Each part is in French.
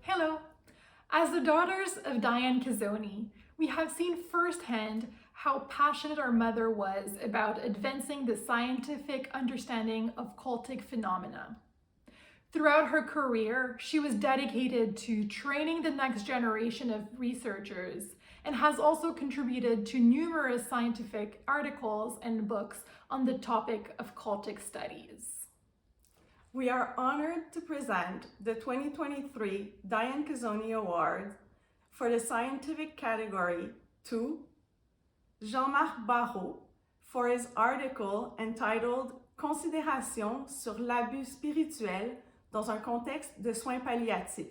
Hello! As the daughters of Diane Cazzoni, we have seen firsthand how passionate our mother was about advancing the scientific understanding of cultic phenomena. Throughout her career, she was dedicated to training the next generation of researchers and has also contributed to numerous scientific articles and books on the topic of cultic studies. We are honored to present the 2023 Diane Cazzoni Award for the scientific category to Jean-Marc Barrault for his article entitled Considérations sur l'abus spirituel dans un contexte de soins palliatifs.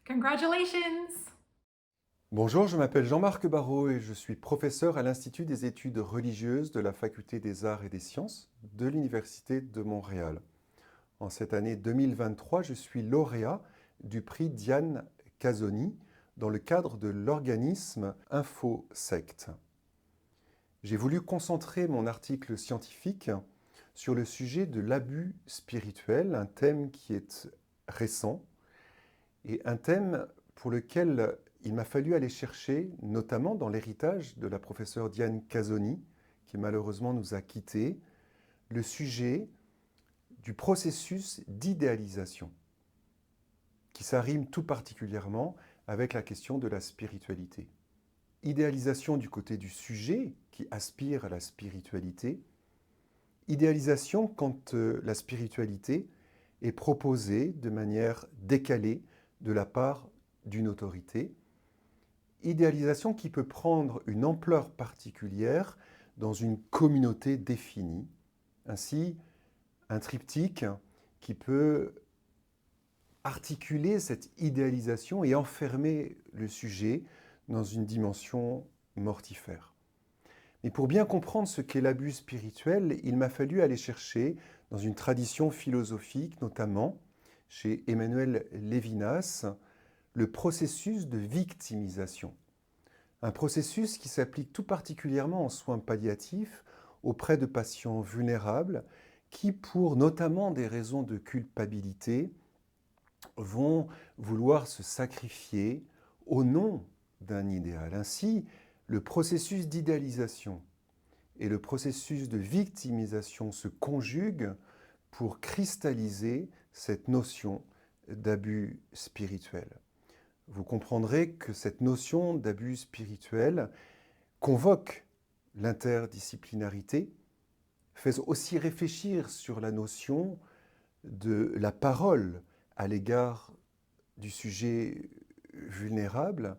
Congratulations! Bonjour, je m'appelle Jean-Marc Barrault et je suis professeur à l'Institut des études religieuses de la Faculté des arts et des sciences de l'Université de Montréal. En cette année 2023, je suis lauréat du prix Diane Cazzoni dans le cadre de l'organisme InfoSect. J'ai voulu concentrer mon article scientifique sur le sujet de l'abus spirituel, un thème qui est récent et un thème pour lequel il m'a fallu aller chercher, notamment dans l'héritage de la professeure Diane Cazzoni, qui malheureusement nous a quittés, le sujet du processus d'idéalisation, qui s'arrime tout particulièrement avec la question de la spiritualité. Idéalisation du côté du sujet qui aspire à la spiritualité, idéalisation quand la spiritualité est proposée de manière décalée de la part d'une autorité, idéalisation qui peut prendre une ampleur particulière dans une communauté définie, ainsi un triptyque qui peut articuler cette idéalisation et enfermer le sujet dans une dimension mortifère. Mais pour bien comprendre ce qu'est l'abus spirituel, il m'a fallu aller chercher dans une tradition philosophique, notamment chez Emmanuel Lévinas, le processus de victimisation. Un processus qui s'applique tout particulièrement en soins palliatifs auprès de patients vulnérables qui, pour notamment des raisons de culpabilité, vont vouloir se sacrifier au nom d'un idéal. Ainsi, le processus d'idéalisation et le processus de victimisation se conjuguent pour cristalliser cette notion d'abus spirituel. Vous comprendrez que cette notion d'abus spirituel convoque l'interdisciplinarité, fait aussi réfléchir sur la notion de la parole à l'égard du sujet vulnérable,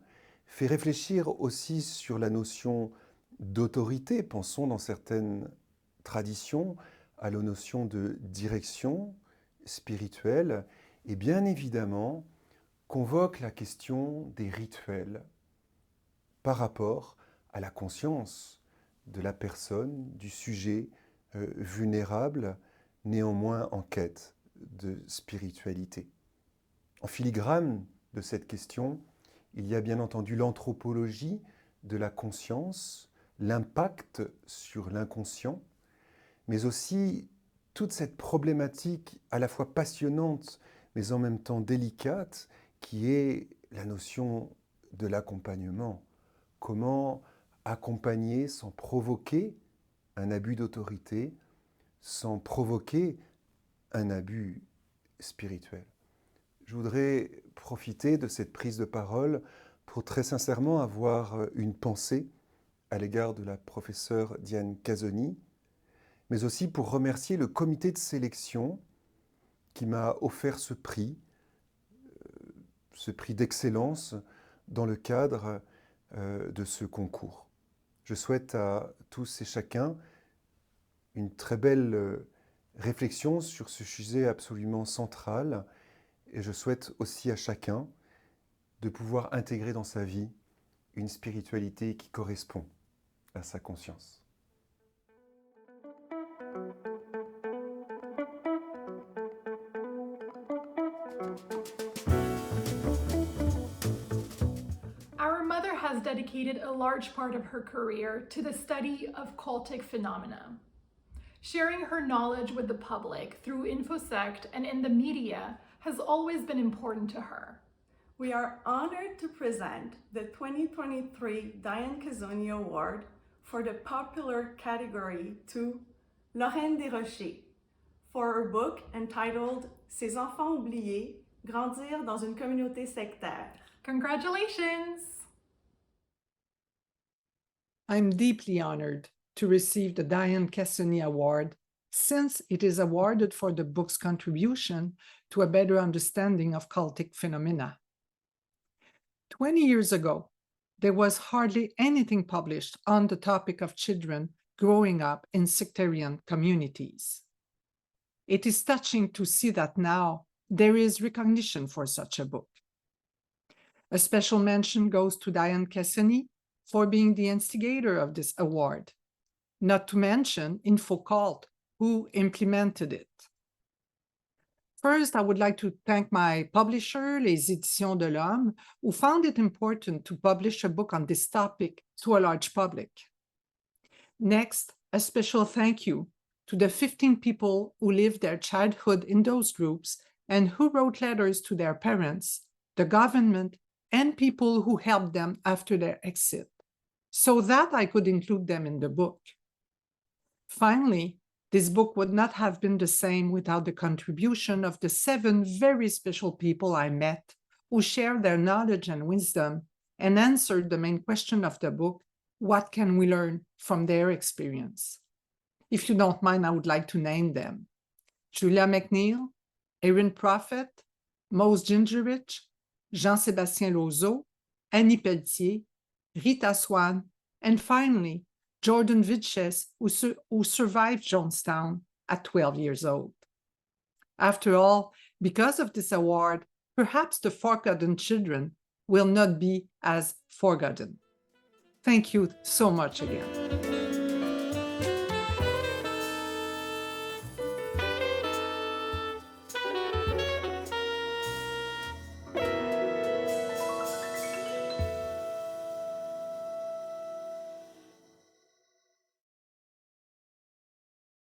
fait réfléchir aussi sur la notion d'autorité. Pensons dans certaines traditions à la notion de direction spirituelle et bien évidemment convoque la question des rituels par rapport à la conscience de la personne, du sujet vulnérable, néanmoins en quête de spiritualité. En filigrane de cette question, il y a bien entendu l'anthropologie de la conscience, l'impact sur l'inconscient, mais aussi toute cette problématique à la fois passionnante, mais en même temps délicate, qui est la notion de l'accompagnement. Comment accompagner sans provoquer un abus d'autorité, sans provoquer un abus spirituel. Je voudrais profiter de cette prise de parole pour très sincèrement avoir une pensée à l'égard de la professeure Diane Cazzoni, mais aussi pour remercier le comité de sélection qui m'a offert ce prix d'excellence dans le cadre de ce concours. Je souhaite à tous et chacun une très belle réflexion sur ce sujet absolument central et je souhaite aussi à chacun de pouvoir intégrer dans sa vie une spiritualité qui correspond à sa conscience. Our mother has dedicated a large part of her career to the study of cultic phenomena. Sharing her knowledge with the public through InfoSect and in the media has always been important to her. We are honored to present the 2023 Diane Casoni Award for the popular category to Lorraine Desrochers for her book entitled Ces enfants oubliés, grandir dans une communauté sectaire. Congratulations! I'm deeply honored to receive the Diane Casoni Award, since it is awarded for the book's contribution to a better understanding of cultic phenomena. 20 years ago, there was hardly anything published on the topic of children growing up in sectarian communities. It is touching to see that now there is recognition for such a book. A special mention goes to Diane Casoni for being the instigator of this award, not to mention InfoCult, who implemented it. First, I would like to thank my publisher, Les Éditions de l'Homme, who found it important to publish a book on this topic to a large public. Next, a special thank you to the 15 people who lived their childhood in those groups and who wrote letters to their parents, the government, and people who helped them after their exit, so that I could include them in the book. Finally, this book would not have been the same without the contribution of the 7 very special people I met who shared their knowledge and wisdom and answered the main question of the book: what can we learn from their experience? If you don't mind, I would like to name them: Julia McNeil, Erin Prophet, Mose Gingerich, Jean-Sébastien Lozeau, Annie Pelletier, Rita Swan, and finally, Jordan Vidches, who survived Jonestown at 12 years old. After all, because of this award, perhaps the forgotten children will not be as forgotten. Thank you so much again.